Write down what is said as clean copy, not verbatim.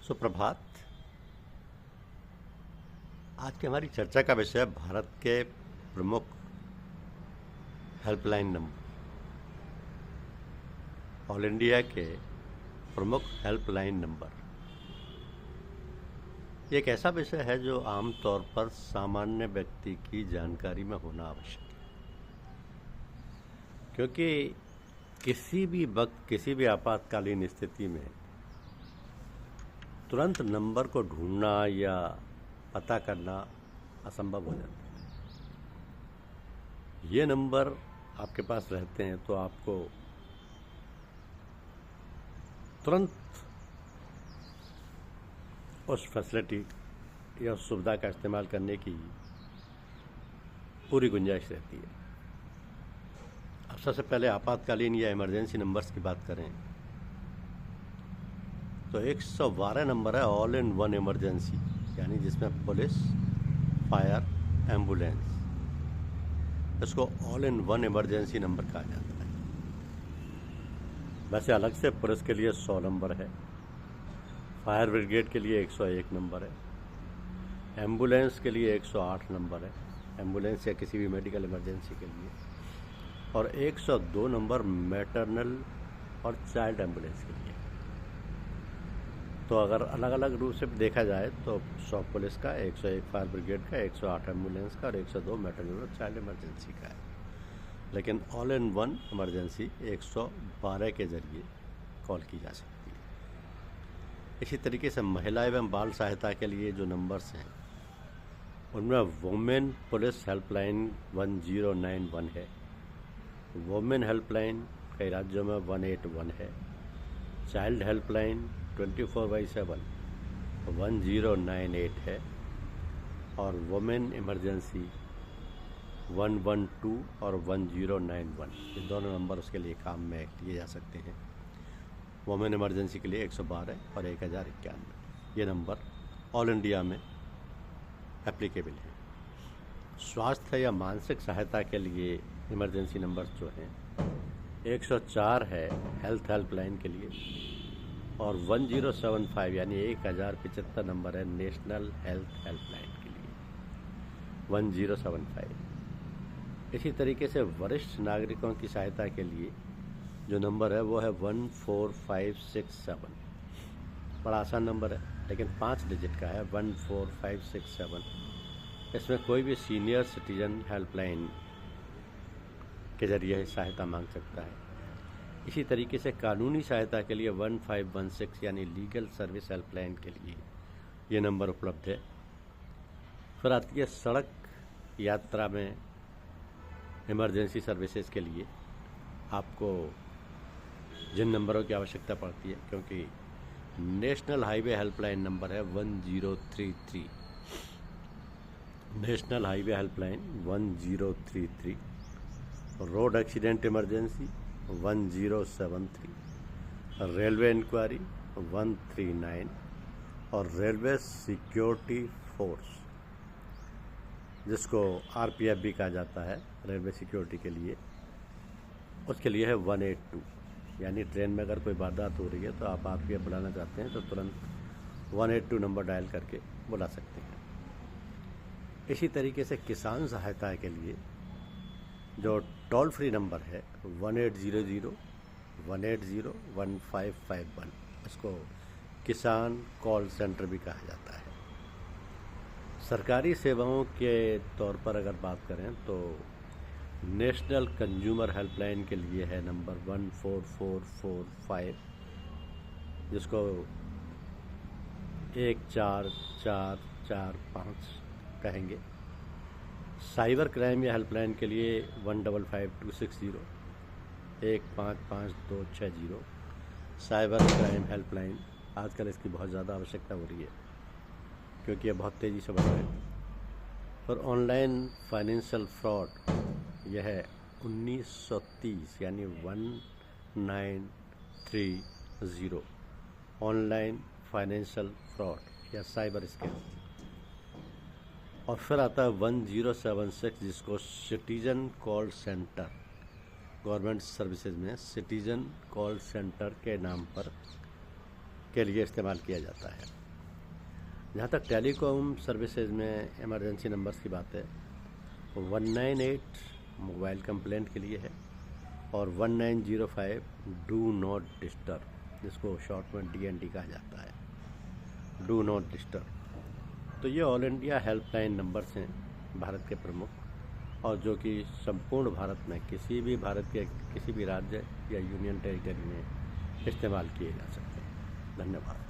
सुप्रभात। आज की हमारी चर्चा का विषय है भारत के प्रमुख हेल्पलाइन नंबर। ऑल इंडिया के प्रमुख हेल्पलाइन नंबर। ये एक ऐसा विषय है जो आमतौर पर सामान्य व्यक्ति की जानकारी में होना आवश्यक है, क्योंकि किसी भी वक्त किसी भी आपातकालीन स्थिति में तुरंत नंबर को ढूंढना या पता करना असंभव हो जाता है। ये नंबर आपके पास रहते हैं तो आपको तुरंत उस फैसिलिटी या उस सुविधा का इस्तेमाल करने की पूरी गुंजाइश रहती है। अब सबसे पहले आपातकालीन या इमरजेंसी नंबर्स की बात करें तो 112 नंबर है ऑल इन वन इमरजेंसी, यानी जिसमें पुलिस, फायर, एम्बुलेंस, इसको all in one emergency number कहा जाता है। वैसे अलग से पुलिस के लिए 100 नंबर है, फायर ब्रिगेड के लिए 101 नंबर है, एम्बुलेंस के लिए 108 नंबर है, एम्बुलेंस या किसी भी मेडिकल इमरजेंसी के लिए, और 102 नंबर मैटरनल और चाइल्ड एम्बुलेंस के लिए। तो अगर अलग अलग रूप से देखा जाए तो 100 पुलिस का, 101 फायर ब्रिगेड का, 108 एम्बुलेंस का और 102 मैटरनल और चाइल्ड इमरजेंसी का है। लेकिन ऑल इन वन इमरजेंसी 112 के जरिए कॉल की जा सकती है। इसी तरीके से महिला एवं बाल सहायता के लिए जो नंबर्स हैं उनमें वुमेन पुलिस हेल्पलाइन 1091 है, वुमेन हेल्पलाइन कई राज्यों में 181 है, चाइल्ड हेल्पलाइन 24/7 1098 है, और वुमेन इमरजेंसी 112 और 1091, ये दोनों नंबर उसके लिए काम में लिए जा सकते हैं। वुमेन इमरजेंसी के लिए 112 और 1091 ये नंबर ऑल इंडिया में एप्लीकेबल है। स्वास्थ्य या मानसिक सहायता के लिए इमरजेंसी नंबर्स जो हैं 104 है हेल्थ हेल्पलाइन के लिए, और 1075 यानी 1075 नंबर है नेशनल हेल्थ हेल्पलाइन के लिए 1075। इसी तरीके से वरिष्ठ नागरिकों की सहायता के लिए जो नंबर है वो है 14567। बड़ा आसान नंबर है लेकिन 5 डिजिट का है, 14567। इसमें कोई भी सीनियर सिटीजन हेल्पलाइन के जरिए सहायता मांग सकता है। इसी तरीके से कानूनी सहायता के लिए 1516 यानी लीगल सर्विस हेल्पलाइन के लिए ये नंबर उपलब्ध है। फिर आती है सड़क यात्रा में इमरजेंसी सर्विसेज के लिए आपको जिन नंबरों की आवश्यकता पड़ती है, क्योंकि नेशनल हाईवे हेल्पलाइन नंबर है 1033, national highway helpline 1033, road accident emergency 1073, railway enquiry 139 और रेलवे सिक्योरिटी फोर्स जिसको आरपीएफ भी कहा जाता है रेलवे सिक्योरिटी के लिए, उसके लिए है 182। यानी ट्रेन में अगर कोई वारदात हो रही है तो आप आरपीएफ बुलाना चाहते हैं तो तुरंत 182 नंबर डायल करके बुला सकते हैं। इसी तरीके से किसान सहायता के लिए जो टोल फ्री नंबर है 1800 180 1551, इसको किसान कॉल सेंटर भी कहा जाता है। सरकारी सेवाओं के तौर पर अगर बात करें तो नेशनल कंज्यूमर हेल्पलाइन के लिए है नंबर 14445, जिसको 14445 कहेंगे। साइबर क्राइम या हेल्पलाइन के लिए 155260 155260 साइबर क्राइम हेल्पलाइन। आजकल इसकी बहुत ज़्यादा आवश्यकता हो रही है क्योंकि ये बहुत तेज़ी से बढ़ रहा है। और ऑनलाइन फाइनेंशियल फ्रॉड यह है 1930 यानी 1930 ऑनलाइन फाइनेंशियल फ्रॉड या साइबर स्कैम। और फिर आता है 1076 जिसको citizen call centre, government services में सिटीजन कॉल सेंटर के नाम पर के लिए इस्तेमाल किया जाता है। जहाँ तक टेलीकॉम सर्विसेज में इमरजेंसी नंबर्स की बात है, 198 मोबाइल कंप्लेंट के लिए है और 1905 डू नॉट डिस्टर्ब, जिसको शॉर्ट में DND कहा जाता है, डू नॉट डिस्टर्ब। तो ये ऑल इंडिया हेल्पलाइन नंबर्स हैं भारत के प्रमुख, और जो कि संपूर्ण भारत में किसी भी भारत के किसी भी राज्य या यूनियन टेरिटरी में इस्तेमाल किए जा सकते हैं। धन्यवाद।